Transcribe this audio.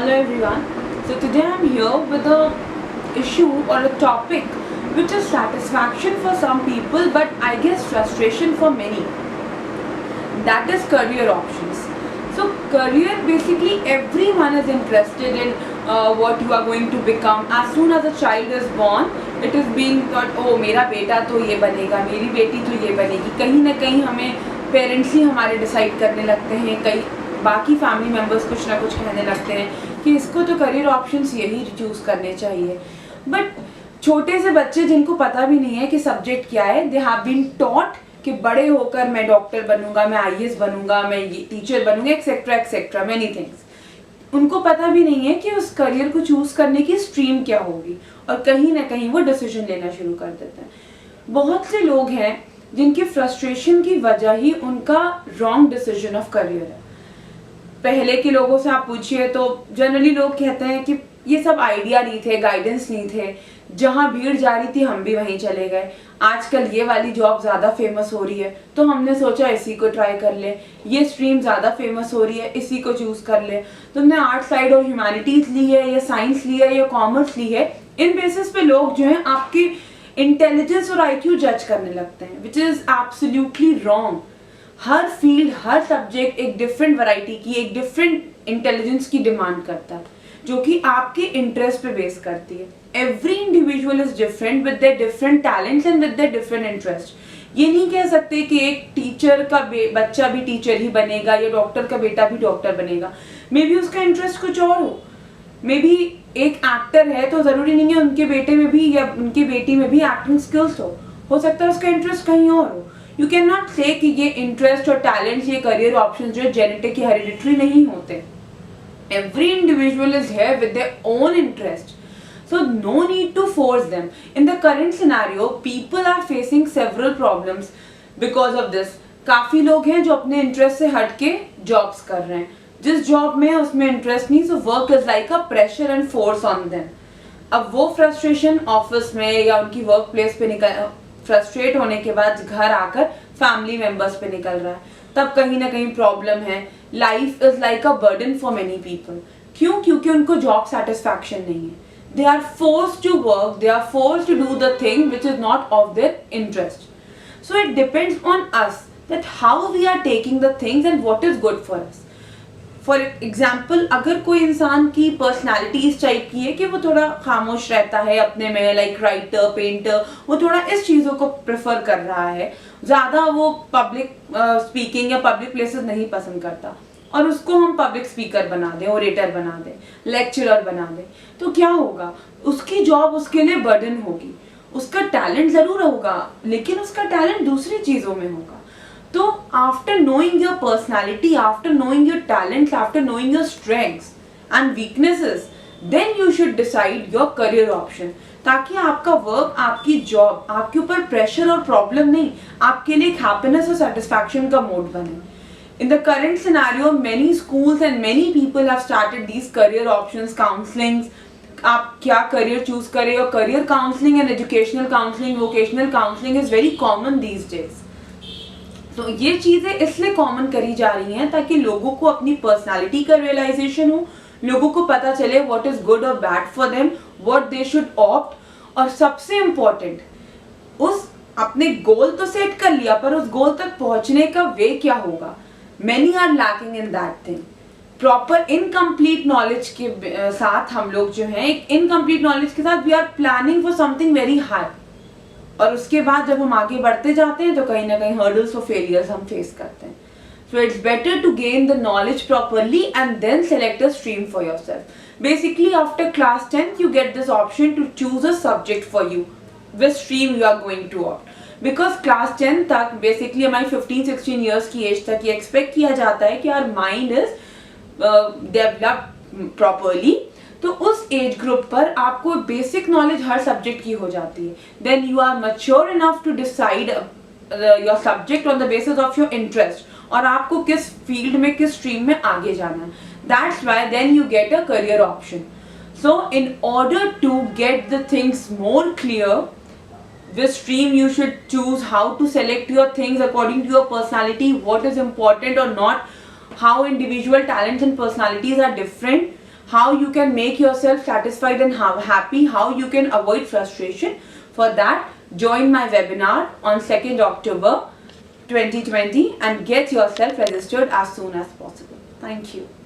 Hello everyone. So today I'm here with a issue or a topic which is satisfaction for some people but I guess frustration for many. That is career options. So career, basically everyone is interested in what you are going to become. As soon as a child is born, it is being thought, oh मेरा बेटा तो ये बनेगा, मेरी बेटी तो ये बनेगी. कहीं ना कहीं हमें पेरेंट्स ही हमारे डिसाइड करने लगते हैं, कई बाकी फैमिली मेम्बर्स कुछ ना कुछ कहने लगते हैं कि इसको तो करियर ऑप्शंस यही चूज़ करने चाहिए. बट छोटे से बच्चे जिनको पता भी नहीं है कि सब्जेक्ट क्या है, दे हैव बीन टॉट कि बड़े होकर मैं डॉक्टर बनूंगा, मैं आईएएस बनूंगा, मैं ये टीचर बनूंगा, एक्सेट्रा एक्सेट्रा मेनी थिंग्स. उनको पता भी नहीं है कि उस करियर को चूज़ करने की स्ट्रीम क्या होगी और कहीं ना कहीं वो डिसीजन लेना शुरू कर देते हैं. बहुत से लोग हैं जिनकी फ्रस्ट्रेशन की वजह ही उनका रॉन्ग डिसीजन ऑफ करियर है. पहले के लोगों से आप पूछिए तो जनरली लोग कहते हैं कि ये सब आइडिया नहीं थे, गाइडेंस नहीं थे, जहाँ भीड़ जा रही थी हम भी वहीं चले गए. आजकल ये वाली जॉब ज़्यादा फेमस हो रही है तो हमने सोचा इसी को ट्राई कर ले, ये स्ट्रीम ज़्यादा फेमस हो रही है इसी को चूज़ कर ले. तुमने आर्ट साइड और ह्यूमैनिटीज़ ली है या साइंस ली है या कॉमर्स ली है, इन बेसिस पे लोग जो हैं आपकी इंटेलिजेंस और आईक्यू जज करने लगते हैं, which is absolutely wrong. Her field, her subject एक डिफरेंट वैरायटी की, एक डिफरेंट इंटेलिजेंस की डिमांड करता है जो कि आपके इंटरेस्ट पे बेस करती है. Every individual is different with their different talents and with their different interest. ये नहीं कह सकते कि एक टीचर का बच्चा भी टीचर ही बनेगा या डॉक्टर का बेटा भी डॉक्टर बनेगा. मे बी उसका इंटरेस्ट कुछ और हो. मे बी एक एक्टर है तो जरूरी नहीं है उनके बेटे में भी या उनकी बेटी में भी एक्टिंग स्किल्स हो सकता है उसका इंटरेस्ट कहीं और हो. यू कैन नॉट से कि ये इंटरेस्ट और टैलेंट, ये करियर ऑप्शन जो है जेनेटिक या हेरिडिटरी नहीं होते. Every individual is here with their own interest, so no need to force them. In the current scenario, people are facing several problems because of this. काफी लोग हैं जो अपने इंटरेस्ट से हटके जॉब्स कर रहे हैं. जिस जॉब में है उसमें इंटरेस्ट नहीं, so work is like a pressure and force on them. अब वो फ्रस्ट्रेशन ऑफिस में या उनकी वर्क प्लेस पे निकल, फ्रस्ट्रेट होने के बाद घर आकर फैमिली मेंबर्स पे निकल रहा है, तब कहीं ना कहीं प्रॉब्लम है. Life is like a burden for many people. क्यों? क्योंकि उनको जॉब सेटिस्फैक्शन नहीं है. They are forced to work, they are forced to do the thing which is not of their interest. So it depends on us that how we are taking the things and what is good for us. For example, अगर कोई इंसान की personality इस type की है कि वो थोड़ा खामोश रहता है अपने में, लाइक राइटर, पेंटर, वो थोड़ा इस चीज़ों को प्रेफर कर रहा है, ज़्यादा वो पब्लिक स्पीकिंग या पब्लिक प्लेसेस नहीं पसंद करता, और उसको हम पब्लिक स्पीकर बना दें, ओरेटर बना दें, लेक्चरर बना दें, तो क्या होगा? उसकी जॉब उसके लिए बर्डन होगी. उसका टैलेंट ज़रूर होगा लेकिन उसका टैलेंट दूसरी चीज़ों में होगा. तो after knowing your personality, after knowing your talents, after knowing your strengths and weaknesses, then you should decide your career option, ताकि आपका वर्क, आपकी जॉब, आपके ऊपर प्रेशर और प्रॉब्लम नहीं, आपके लिए एक हैप्पीनेस और सेटिस्फैक्शन का मोड बने. In the current scenario, many schools and many people have started these career options, counselings. आप क्या करियर चूज करें, और career counselling and educational counselling, vocational counselling is very common these days. तो ये चीज़ें इसलिए कॉमन करी जा रही हैं ताकि लोगों को अपनी पर्सनालिटी का रियलाइजेशन हो, लोगों को पता चले व्हाट इज गुड और bad for them, what they should opt. और सबसे इम्पोर्टेंट, उस अपने गोल तो सेट कर लिया पर उस गोल तक पहुंचने का वे क्या होगा. Many are lacking in that thing. Proper incomplete knowledge के साथ हम लोग जो हैं, एक इनकम्प्लीट नॉलेज के साथ we are planning for something very high, और उसके बाद जब हम आगे बढ़ते जाते हैं तो कहीं ना कहीं हर्डल्स और फेलियर्स हम फेस करते हैं. So it's better to gain the knowledge properly and then select a stream for yourself. Basically after class 10th you get this option to choose a subject for you, which stream you are going to opt. Because class 10 तक basically हमारी 15-16 years की as तक ये expect किया जाता है कि our mind is developed properly. तो उस एज ग्रुप पर आपको बेसिक नॉलेज हर सब्जेक्ट की हो जाती है. Then you are mature enough to decide your subject on the basis of your interest, और आपको किस फील्ड में, किस स्ट्रीम में आगे जाना है. That's why then you get a career option. So in order to get the things more clear, which stream you should choose, how to select your things according to your personality, what is important or not, how individual talents and personalities are different, how you can make yourself satisfied and happy, how you can avoid frustration. For that, join my webinar on 2nd October 2020 and get yourself registered as soon as possible. Thank you.